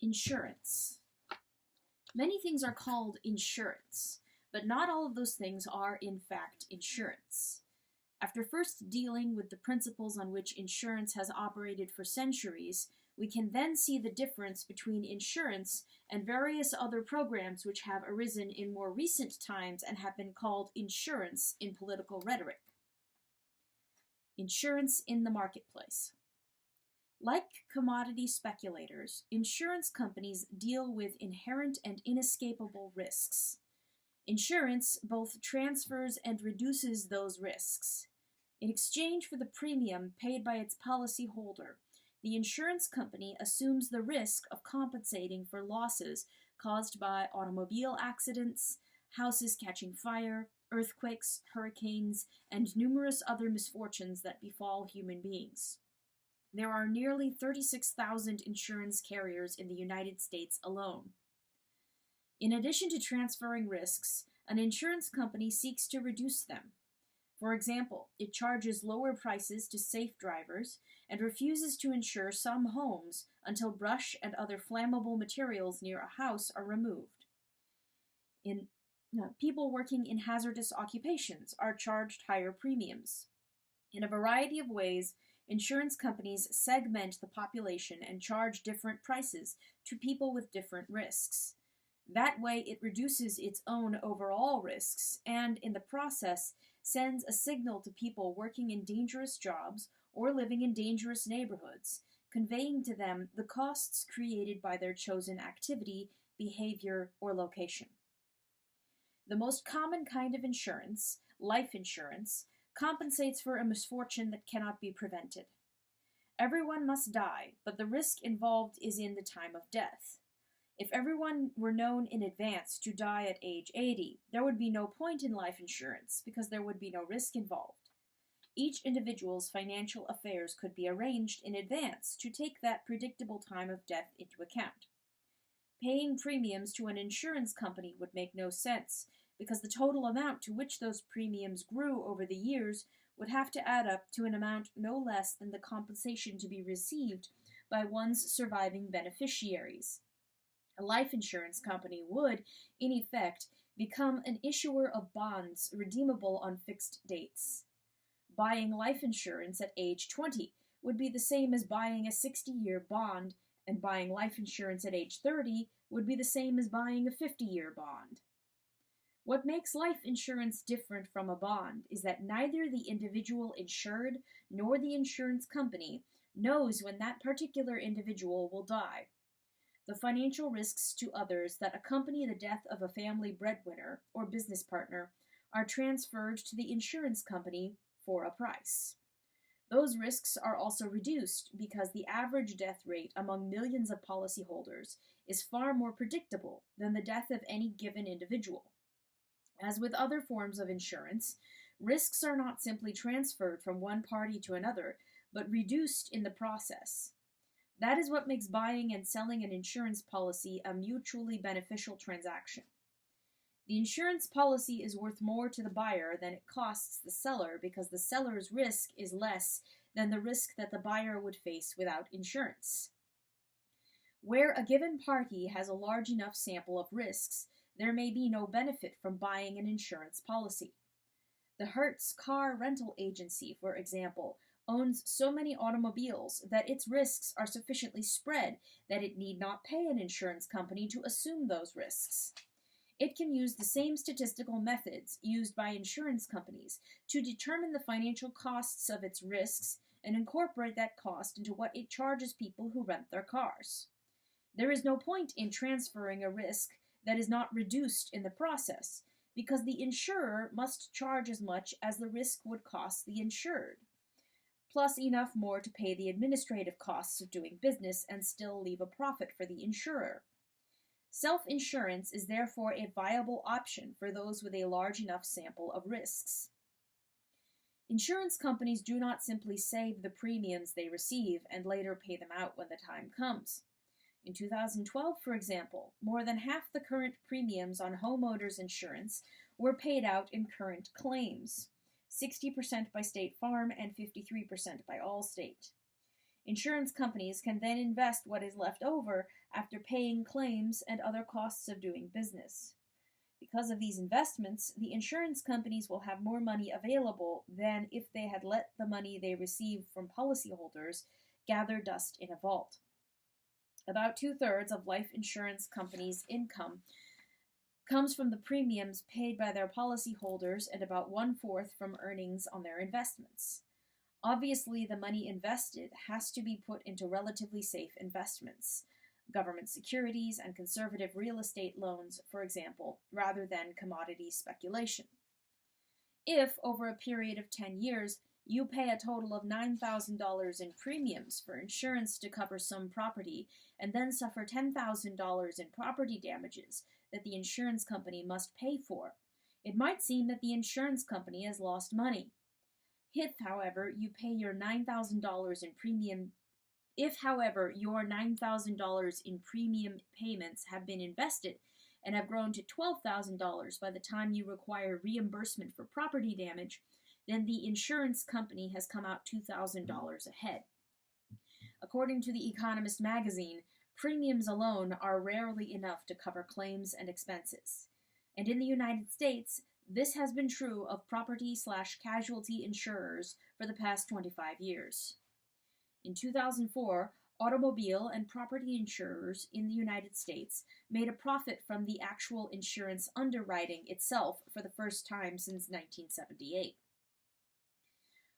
Insurance. Many things are called insurance, but not all of those things are in fact insurance. After first dealing with the principles on which insurance has operated for centuries, we can then see the difference between insurance and various other programs which have arisen in more recent times and have been called insurance in political rhetoric. Insurance in the marketplace. Like commodity speculators, insurance companies deal with inherent and inescapable risks. Insurance both transfers and reduces those risks. In exchange for the premium paid by its policyholder, the insurance company assumes the risk of compensating for losses caused by automobile accidents, houses catching fire, earthquakes, hurricanes, and numerous other misfortunes that befall human beings. There are nearly 36,000 insurance carriers in the United States alone. In addition to transferring risks, an insurance company seeks to reduce them. For example, it charges lower prices to safe drivers and refuses to insure some homes until brush and other flammable materials near a house are removed. People working in hazardous occupations are charged higher premiums. In a variety of ways, insurance companies segment the population and charge different prices to people with different risks. That way, it reduces its own overall risks and, in the process, sends a signal to people working in dangerous jobs or living in dangerous neighborhoods, conveying to them the costs created by their chosen activity, behavior, or location. The most common kind of insurance, life insurance, compensates for a misfortune that cannot be prevented. Everyone must die, but the risk involved is in the time of death. If everyone were known in advance to die at age 80, there would be no point in life insurance because there would be no risk involved. Each individual's financial affairs could be arranged in advance to take that predictable time of death into account. Paying premiums to an insurance company would make no sense because the total amount to which those premiums grew over the years would have to add up to an amount no less than the compensation to be received by one's surviving beneficiaries. A life insurance company would, in effect, become an issuer of bonds redeemable on fixed dates. Buying life insurance at age 20 would be the same as buying a 60-year bond, and buying life insurance at age 30 would be the same as buying a 50-year bond. What makes life insurance different from a bond is that neither the individual insured nor the insurance company knows when that particular individual will die. The financial risks to others that accompany the death of a family breadwinner or business partner are transferred to the insurance company for a price. Those risks are also reduced because the average death rate among millions of policyholders is far more predictable than the death of any given individual. As with other forms of insurance, risks are not simply transferred from one party to another, but reduced in the process. That is what makes buying and selling an insurance policy a mutually beneficial transaction. The insurance policy is worth more to the buyer than it costs the seller because the seller's risk is less than the risk that the buyer would face without insurance. Where a given party has a large enough sample of risks, there may be no benefit from buying an insurance policy. The Hertz car rental agency, for example, owns so many automobiles that its risks are sufficiently spread that it need not pay an insurance company to assume those risks. It can use the same statistical methods used by insurance companies to determine the financial costs of its risks and incorporate that cost into what it charges people who rent their cars. There is no point in transferring a risk that is not reduced in the process, because the insurer must charge as much as the risk would cost the insured, plus enough more to pay the administrative costs of doing business and still leave a profit for the insurer. Self-insurance is therefore a viable option for those with a large enough sample of risks. Insurance companies do not simply save the premiums they receive and later pay them out when the time comes. In 2012, for example, more than half the current premiums on homeowners insurance were paid out in current claims, 60% by State Farm and 53% by Allstate. Insurance companies can then invest what is left over after paying claims and other costs of doing business. Because of these investments, the insurance companies will have more money available than if they had let the money they received from policyholders gather dust in a vault. About 2/3 of life insurance companies' income comes from the premiums paid by their policyholders and about 1/4 from earnings on their investments. Obviously, the money invested has to be put into relatively safe investments, government securities and conservative real estate loans, for example, rather than commodity speculation. If, over a period of 10 years, you pay a total of $9,000 in premiums for insurance to cover some property and then suffer $10,000 in property damages that the insurance company must pay for, it might seem that the insurance company has lost money. If, however, your $9,000 in premium payments have been invested and have grown to $12,000 by the time you require reimbursement for property damage, then the insurance company has come out $2,000 ahead. According to The Economist magazine, premiums alone are rarely enough to cover claims and expenses. And in the United States, this has been true of property/casualty insurers for the past 25 years. In 2004, automobile and property insurers in the United States made a profit from the actual insurance underwriting itself for the first time since 1978.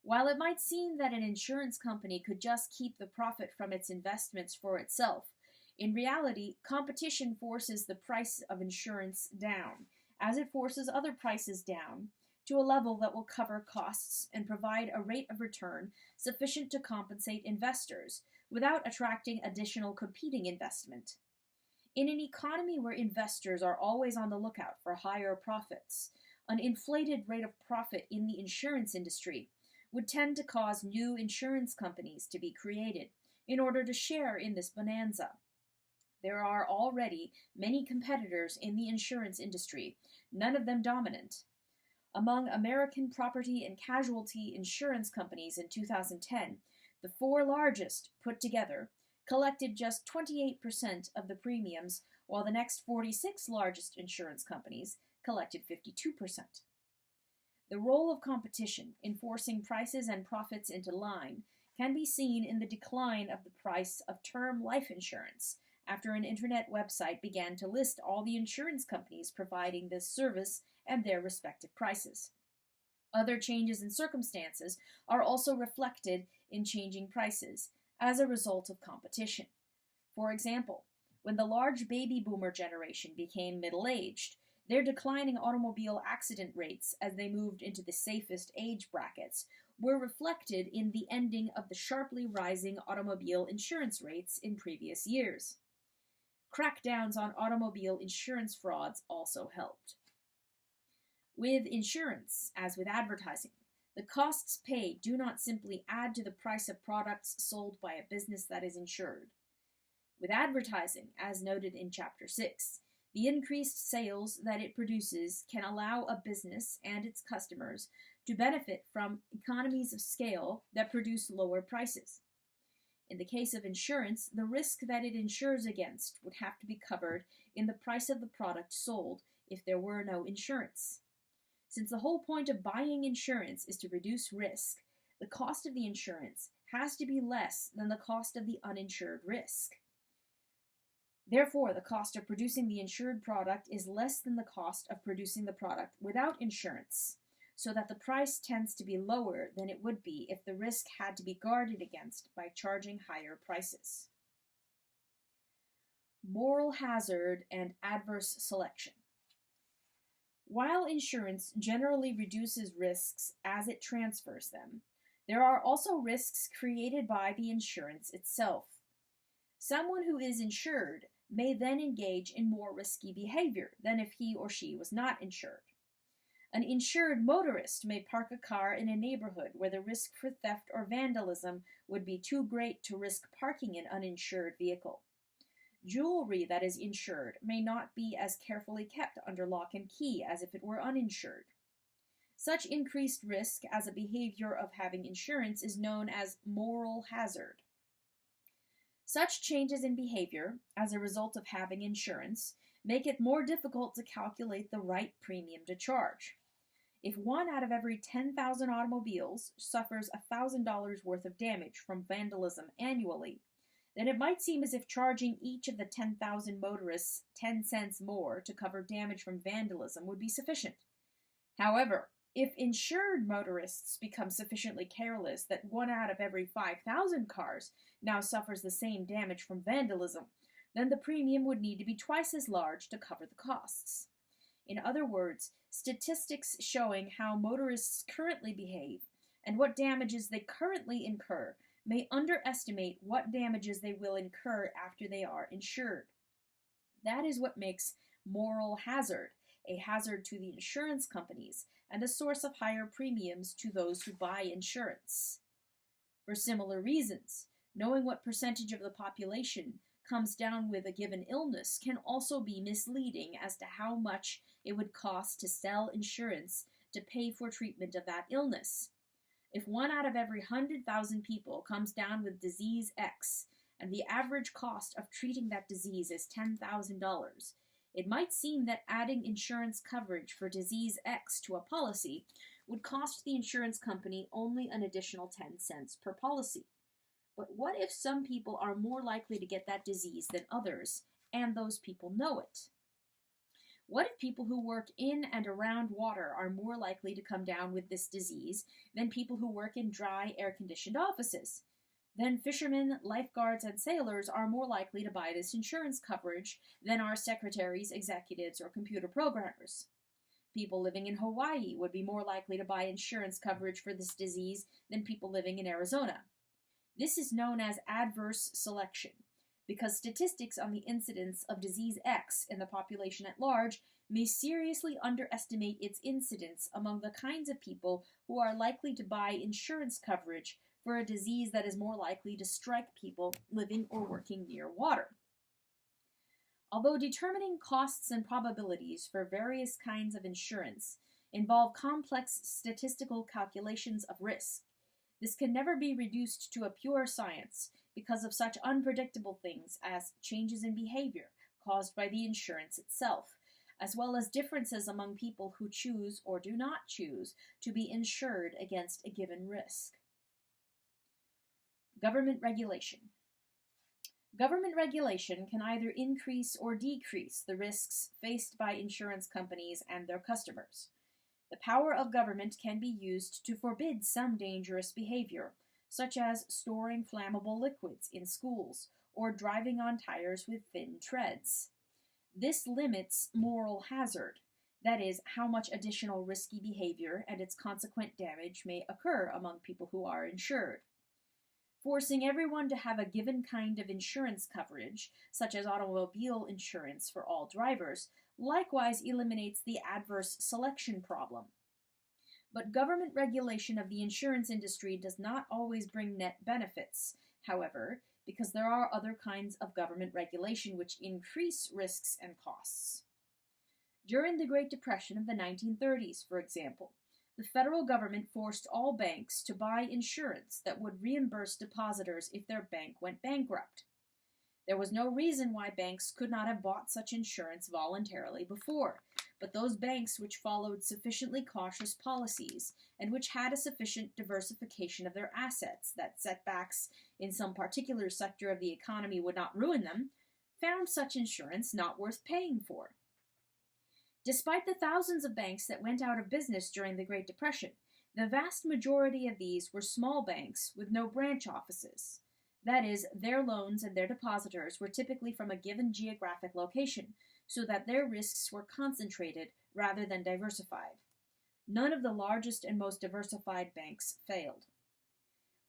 While it might seem that an insurance company could just keep the profit from its investments for itself, in reality, competition forces the price of insurance down, as it forces other prices down to a level that will cover costs and provide a rate of return sufficient to compensate investors without attracting additional competing investment. In an economy where investors are always on the lookout for higher profits, an inflated rate of profit in the insurance industry would tend to cause new insurance companies to be created in order to share in this bonanza. There are already many competitors in the insurance industry, none of them dominant. Among American property and casualty insurance companies in 2010, the 4 largest, put together, collected just 28% of the premiums, while the next 46 largest insurance companies collected 52%. The role of competition in forcing prices and profits into line can be seen in the decline of the price of term life insurance, after an internet website began to list all the insurance companies providing this service and their respective prices. Other changes in circumstances are also reflected in changing prices as a result of competition. For example, when the large baby boomer generation became middle-aged, their declining automobile accident rates as they moved into the safest age brackets were reflected in the ending of the sharply rising automobile insurance rates in previous years. Crackdowns on automobile insurance frauds also helped. With insurance, as with advertising, the costs paid do not simply add to the price of products sold by a business that is insured. With advertising, as noted in Chapter 6, the increased sales that it produces can allow a business and its customers to benefit from economies of scale that produce lower prices. In the case of insurance, the risk that it insures against would have to be covered in the price of the product sold if there were no insurance. Since the whole point of buying insurance is to reduce risk, the cost of the insurance has to be less than the cost of the uninsured risk. Therefore, the cost of producing the insured product is less than the cost of producing the product without insurance, so that the price tends to be lower than it would be if the risk had to be guarded against by charging higher prices. Moral hazard and adverse selection. While insurance generally reduces risks as it transfers them, there are also risks created by the insurance itself. Someone who is insured may then engage in more risky behavior than if he or she was not insured. An insured motorist may park a car in a neighborhood where the risk for theft or vandalism would be too great to risk parking an uninsured vehicle. Jewelry that is insured may not be as carefully kept under lock and key as if it were uninsured. Such increased risk as a behavior of having insurance is known as moral hazard. Such changes in behavior, as a result of having insurance, make it more difficult to calculate the right premium to charge. If 1 out of every 10,000 automobiles suffers $1,000 worth of damage from vandalism annually, then it might seem as if charging each of the 10,000 motorists 10 cents more to cover damage from vandalism would be sufficient. However, if insured motorists become sufficiently careless that 1 out of every 5,000 cars now suffers the same damage from vandalism, then the premium would need to be twice as large to cover the costs. In other words, statistics showing how motorists currently behave and what damages they currently incur may underestimate what damages they will incur after they are insured. That is what makes moral hazard a hazard to the insurance companies and a source of higher premiums to those who buy insurance. For similar reasons, knowing what percentage of the population comes down with a given illness can also be misleading as to how much it would cost to sell insurance to pay for treatment of that illness. If 1 out of every 100,000 people comes down with disease X, and the average cost of treating that disease is $10,000, it might seem that adding insurance coverage for disease X to a policy would cost the insurance company only an additional 10 cents per policy. But what if some people are more likely to get that disease than others, and those people know it? What if people who work in and around water are more likely to come down with this disease than people who work in dry, air-conditioned offices? Then fishermen, lifeguards, and sailors are more likely to buy this insurance coverage than are secretaries, executives, or computer programmers. People living in Hawaii would be more likely to buy insurance coverage for this disease than people living in Arizona. This is known as adverse selection, because statistics on the incidence of disease X in the population at large may seriously underestimate its incidence among the kinds of people who are likely to buy insurance coverage for a disease that is more likely to strike people living or working near water. Although determining costs and probabilities for various kinds of insurance involve complex statistical calculations of risk, this can never be reduced to a pure science because of such unpredictable things as changes in behavior caused by the insurance itself, as well as differences among people who choose or do not choose to be insured against a given risk. Government regulation. Government regulation can either increase or decrease the risks faced by insurance companies and their customers. The power of government can be used to forbid some dangerous behavior, such as storing flammable liquids in schools or driving on tires with thin treads. This limits moral hazard, that is, how much additional risky behavior and its consequent damage may occur among people who are insured. Forcing everyone to have a given kind of insurance coverage, such as automobile insurance for all drivers, likewise eliminates the adverse selection problem. But government regulation of the insurance industry does not always bring net benefits, however, because there are other kinds of government regulation which increase risks and costs. During the Great Depression of the 1930s, for example, the federal government forced all banks to buy insurance that would reimburse depositors if their bank went bankrupt. There was no reason why banks could not have bought such insurance voluntarily before, but those banks which followed sufficiently cautious policies and which had a sufficient diversification of their assets that setbacks in some particular sector of the economy would not ruin them, found such insurance not worth paying for. Despite the thousands of banks that went out of business during the Great Depression, the vast majority of these were small banks with no branch offices. That is, their loans and their depositors were typically from a given geographic location, so that their risks were concentrated rather than diversified. None of the largest and most diversified banks failed.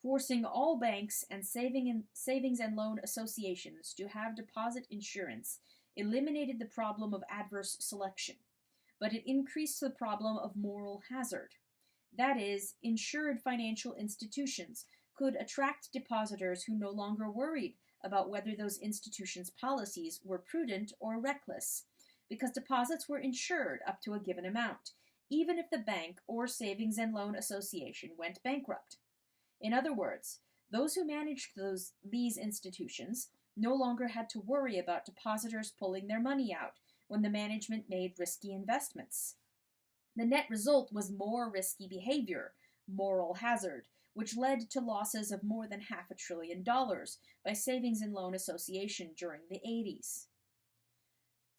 Forcing all banks and savings and loan associations to have deposit insurance eliminated the problem of adverse selection, but it increased the problem of moral hazard. That is, insured financial institutions could attract depositors who no longer worried about whether those institutions' policies were prudent or reckless, because deposits were insured up to a given amount, even if the bank or savings and loan association went bankrupt. In other words, Those who managed these institutions no longer had to worry about depositors pulling their money out when the management made risky investments. The net result was more risky behavior, moral hazard, which led to losses of more than $500 billion by Savings and Loan Association during the 80s.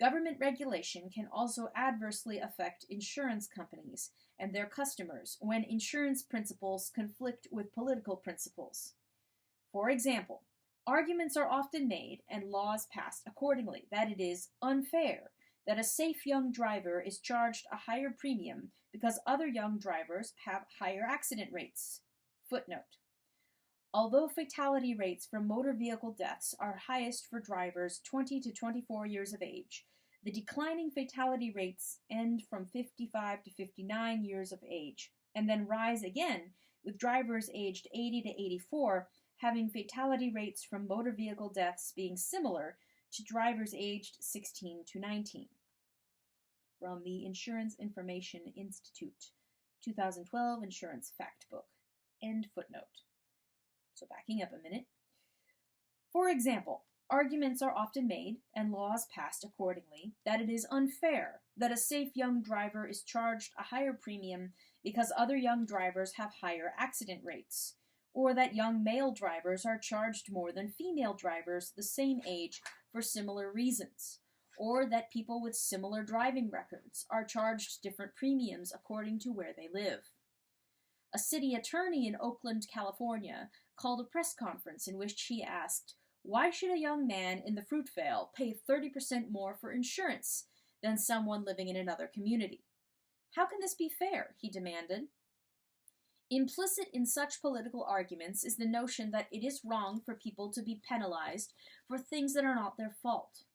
Government regulation can also adversely affect insurance companies and their customers when insurance principles conflict with political principles. For example, arguments are often made and laws passed accordingly that it is unfair that a safe young driver is charged a higher premium because other young drivers have higher accident rates. Footnote. Although fatality rates from motor vehicle deaths are highest for drivers 20 to 24 years of age, the declining fatality rates end from 55 to 59 years of age, and then rise again with drivers aged 80 to 84 having fatality rates from motor vehicle deaths being similar to drivers aged 16 to 19. From the Insurance Information Institute, 2012 Insurance Fact Book. End footnote. So backing up a minute. For example, arguments are often made, and laws passed accordingly, that it is unfair that a safe young driver is charged a higher premium because other young drivers have higher accident rates, or that young male drivers are charged more than female drivers the same age for similar reasons, or that people with similar driving records are charged different premiums according to where they live. A city attorney in Oakland, California, called a press conference in which he asked, "Why should a young man in the Fruitvale pay 30% more for insurance than someone living in another community? How can this be fair?" he demanded. Implicit in such political arguments is the notion that it is wrong for people to be penalized for things that are not their fault.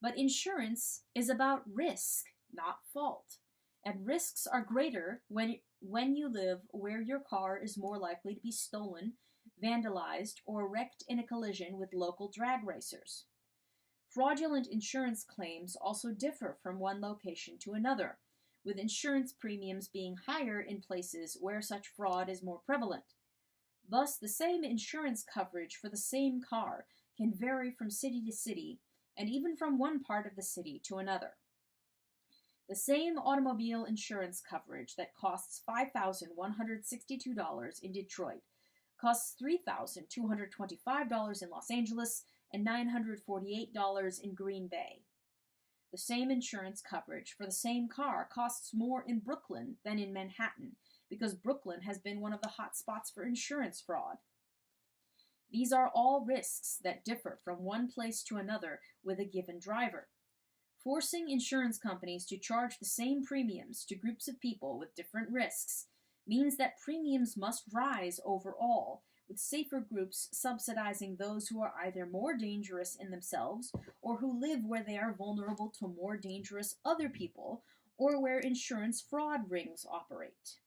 But insurance is about risk, not fault. And risks are greater when you live where your car is more likely to be stolen, vandalized, or wrecked in a collision with local drag racers. Fraudulent insurance claims also differ from one location to another, with insurance premiums being higher in places where such fraud is more prevalent. Thus, the same insurance coverage for the same car can vary from city to city, and even from one part of the city to another. The same automobile insurance coverage that costs $5,162 in Detroit costs $3,225 in Los Angeles and $948 in Green Bay. The same insurance coverage for the same car costs more in Brooklyn than in Manhattan because Brooklyn has been one of the hot spots for insurance fraud. These are all risks that differ from one place to another with a given driver. Forcing insurance companies to charge the same premiums to groups of people with different risks means that premiums must rise overall, with safer groups subsidizing those who are either more dangerous in themselves or who live where they are vulnerable to more dangerous other people or where insurance fraud rings operate.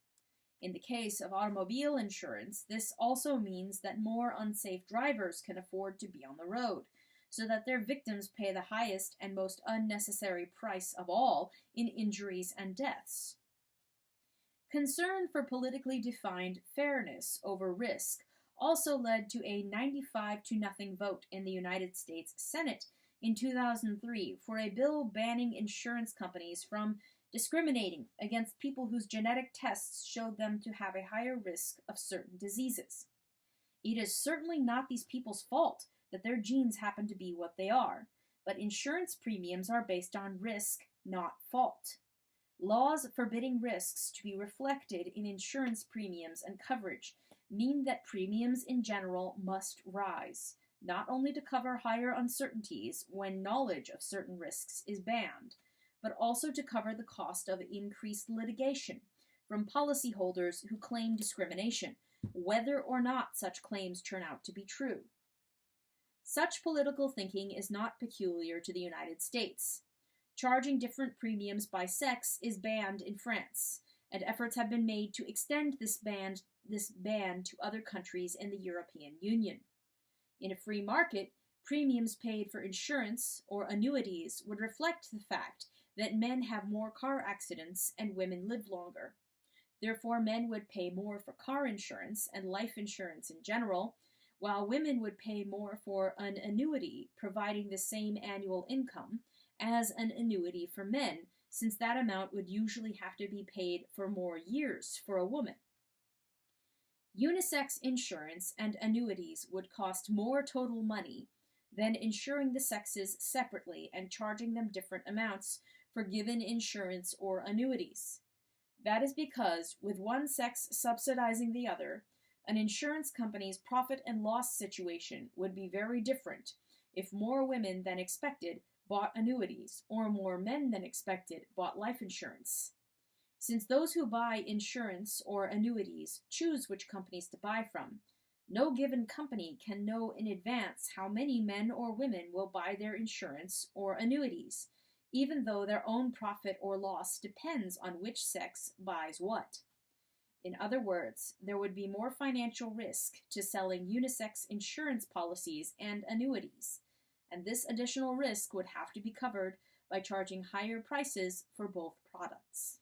In the case of automobile insurance, this also means that more unsafe drivers can afford to be on the road, so that their victims pay the highest and most unnecessary price of all in injuries and deaths. Concern for politically defined fairness over risk also led to a 95-0 vote in the United States Senate in 2003 for a bill banning insurance companies from discriminating against people whose genetic tests showed them to have a higher risk of certain diseases. It is certainly not these people's fault that their genes happen to be what they are, but insurance premiums are based on risk, not fault. Laws forbidding risks to be reflected in insurance premiums and coverage mean that premiums in general must rise, not only to cover higher uncertainties when knowledge of certain risks is banned, but also to cover the cost of increased litigation from policyholders who claim discrimination, whether or not such claims turn out to be true. Such political thinking is not peculiar to the United States. Charging different premiums by sex is banned in France, and efforts have been made to extend this ban to other countries in the European Union. In a free market, premiums paid for insurance or annuities would reflect the fact that men have more car accidents and women live longer. Therefore, men would pay more for car insurance and life insurance in general, while women would pay more for an annuity providing the same annual income as an annuity for men, since that amount would usually have to be paid for more years for a woman. Unisex insurance and annuities would cost more total money than insuring the sexes separately and charging them different amounts for given insurance or annuities. That is because, with one sex subsidizing the other, an insurance company's profit and loss situation would be very different if more women than expected bought annuities or more men than expected bought life insurance. Since those who buy insurance or annuities choose which companies to buy from, no given company can know in advance how many men or women will buy their insurance or annuities, even though their own profit or loss depends on which sex buys what. In other words, there would be more financial risk to selling unisex insurance policies and annuities, and this additional risk would have to be covered by charging higher prices for both products.